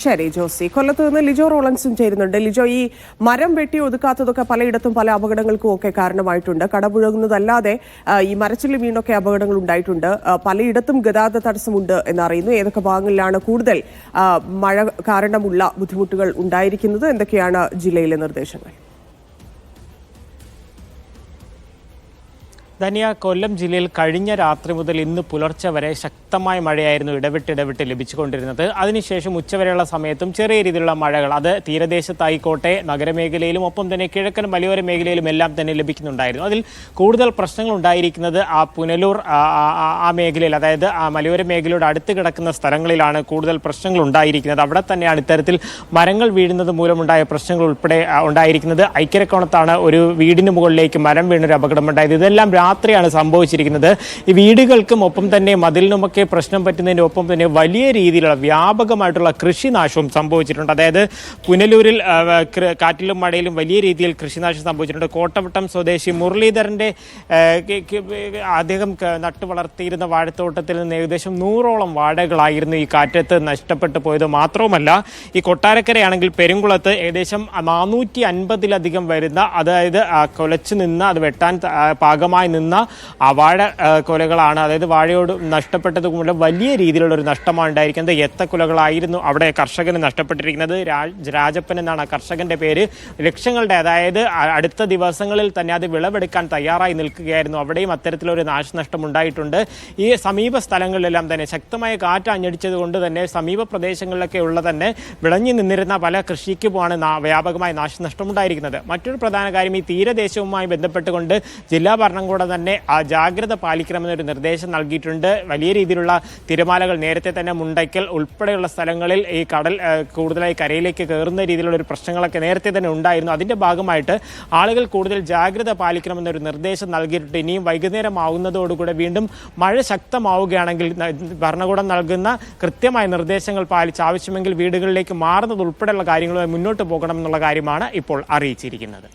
ശരി ജോസി. കൊല്ലത്ത് നിന്ന് ലിജോ റോളൻസും ചേരുന്നുണ്ട്. ലിജോ, ഈ മരം വെട്ടി ഒതുക്കാത്തതൊക്കെ പലയിടത്തും പല അപകടങ്ങൾക്കും ഒക്കെ കാരണമായിട്ടുണ്ട്. കടപുഴകുന്നതല്ലാതെ ഈ മരച്ചില്ലി വീണൊക്കെ അപകടങ്ങൾ ഉണ്ടായിട്ടുണ്ട്. പലയിടത്തും ഗതാഗത തടസ്സമുണ്ട് എന്നറിയുന്നു. ഏതൊക്കെ ഭാഗങ്ങളിലാണ് കൂടുതൽ മഴ കാരണമുള്ള ബുദ്ധിമുട്ടുകൾ ഉണ്ടായിരിക്കുന്നത്? എന്തൊക്കെയാണ് ജില്ലയിലെ നിർദ്ദേശങ്ങൾ? ധന്യ, കൊല്ലം ജില്ലയിൽ കഴിഞ്ഞ രാത്രി മുതൽ ഇന്ന് പുലർച്ചെ വരെ ശക്തമായ മഴയായിരുന്നു ഇടവിട്ട് ലഭിച്ചുകൊണ്ടിരുന്നത്. അതിനുശേഷം ഉച്ചവരെയുള്ള സമയത്തും ചെറിയ രീതിയിലുള്ള മഴകൾ, അത് തീരദേശത്തായിക്കോട്ടെ നഗരമേഖലയിലും ഒപ്പം തന്നെ കിഴക്കൻ മലയോര മേഖലയിലും എല്ലാം തന്നെ ലഭിക്കുന്നുണ്ടായിരുന്നു. അതിൽ കൂടുതൽ പ്രശ്നങ്ങൾ ഉണ്ടായിരിക്കുന്നത് ആ പുനലൂർ ആ മേഖലയിൽ, അതായത് ആ മലയോര മേഖലയോട് അടുത്ത് കിടക്കുന്ന സ്ഥലങ്ങളിലാണ് കൂടുതൽ പ്രശ്നങ്ങൾ ഉണ്ടായിരിക്കുന്നത്. അവിടെ തന്നെയാണ് ഇത്തരത്തിൽ മരങ്ങൾ വീഴുന്നത് മൂലമുണ്ടായ പ്രശ്നങ്ങൾ ഉൾപ്പെടെ ഉണ്ടായിരിക്കുന്നത്. ഐക്യരക്കോണത്താണ് ഒരു വീടിന് മുകളിലേക്ക് മരം വീണൊരു അപകടമുണ്ടായത്. ഇതെല്ലാം രാത്രിയാണ് സംഭവിച്ചിരിക്കുന്നത്. ഈ വീടുകൾക്കും ഒപ്പം തന്നെ മതിലിനുമൊക്കെ പ്രശ്നം പറ്റുന്നതിൻ്റെ ഒപ്പം തന്നെ വലിയ രീതിയിലുള്ള വ്യാപകമായിട്ടുള്ള കൃഷിനാശവും സംഭവിച്ചിട്ടുണ്ട്. അതായത് പുനലൂരിൽ കാറ്റിലും മഴയിലും വലിയ രീതിയിൽ കൃഷിനാശം സംഭവിച്ചിട്ടുണ്ട്. കോട്ടവട്ടം സ്വദേശി മുരളീധരൻ്റെ അദ്ദേഹം നട്ടു വളർത്തിയിരുന്ന വാഴത്തോട്ടത്തിൽ നിന്ന് ഏകദേശം 100ഓളം വാഴകളായിരുന്നു ഈ കാറ്റത്ത് നഷ്ടപ്പെട്ടു പോയത്. മാത്രവുമല്ല, ഈ കൊട്ടാരക്കരയാണെങ്കിൽ പെരുങ്കുളത്ത് ഏകദേശം 450-ലധികം വരുന്ന, അതായത് കൊലച്ചു നിന്ന് അത് വെട്ടാൻ പാകമായി നിന്ന ആ വാഴ കൊലകളാണ്, അതായത് വാഴയോട് നഷ്ടപ്പെട്ടത് മൂലം വലിയ രീതിയിലുള്ള ഒരു നഷ്ടമാണ് ഉണ്ടായിരിക്കുന്നത്. എത്തക്കുലകളായിരുന്നു അവിടെ കർഷകന് നഷ്ടപ്പെട്ടിരിക്കുന്നത്. രാജപ്പൻ എന്നാണ് ആ കർഷകന്റെ പേര്. ലക്ഷങ്ങളുടെ, അതായത് അടുത്ത ദിവസങ്ങളിൽ തന്നെ അത് വിളവെടുക്കാൻ തയ്യാറായി നിൽക്കുകയായിരുന്നു. അവിടെയും അത്തരത്തിലൊരു നാശനഷ്ടം ഉണ്ടായിട്ടുണ്ട്. ഈ സമീപ സ്ഥലങ്ങളിലെല്ലാം തന്നെ ശക്തമായ കാറ്റ് അഞ്ഞടിച്ചത് കൊണ്ട് തന്നെ സമീപ പ്രദേശങ്ങളിലൊക്കെ ഉള്ള തന്നെ വിളഞ്ഞു നിന്നിരുന്ന പല കൃഷിക്കുമാണ് വ്യാപകമായ നാശനഷ്ടം ഉണ്ടായിരിക്കുന്നത്. മറ്റൊരു പ്രധാന കാര്യം, ഈ തീരദേശവുമായി ബന്ധപ്പെട്ടുകൊണ്ട് ജില്ലാ ഭരണകൂടം തന്നെ ആ ജാഗ്രത പാലിക്കണമെന്നൊരു നിർദ്ദേശം നൽകിയിട്ടുണ്ട്. വലിയ രീതിയിലുള്ള തിരമാലകൾ, നേരത്തെ തന്നെ മുണ്ടയ്ക്കൽ ഉൾപ്പെടെയുള്ള സ്ഥലങ്ങളിൽ ഈ കടൽ കൂടുതലായി കരയിലേക്ക് കയറുന്ന രീതിയിലുള്ള ഒരു പ്രശ്നങ്ങളൊക്കെ നേരത്തെ തന്നെ ഉണ്ടായിരുന്നു. അതിന്റെ ഭാഗമായിട്ട് ആളുകൾ കൂടുതൽ ജാഗ്രത പാലിക്കണമെന്നൊരു നിർദ്ദേശം നൽകിയിട്ടുണ്ട്. ഇനിയും വൈകുന്നേരം ആവുന്നതോടുകൂടെ വീണ്ടും മഴ ശക്തമാവുകയാണെങ്കിൽ ഭരണകൂടം നൽകുന്ന കൃത്യമായ നിർദ്ദേശങ്ങൾ പാലിച്ച് ആവശ്യമെങ്കിൽ വീടുകളിലേക്ക് മാറുന്നത് ഉൾപ്പെടെയുള്ള കാര്യങ്ങളുമായി മുന്നോട്ട് പോകണം എന്നുള്ള കാര്യമാണ് ഇപ്പോൾ അറിയിച്ചിരിക്കുന്നത്.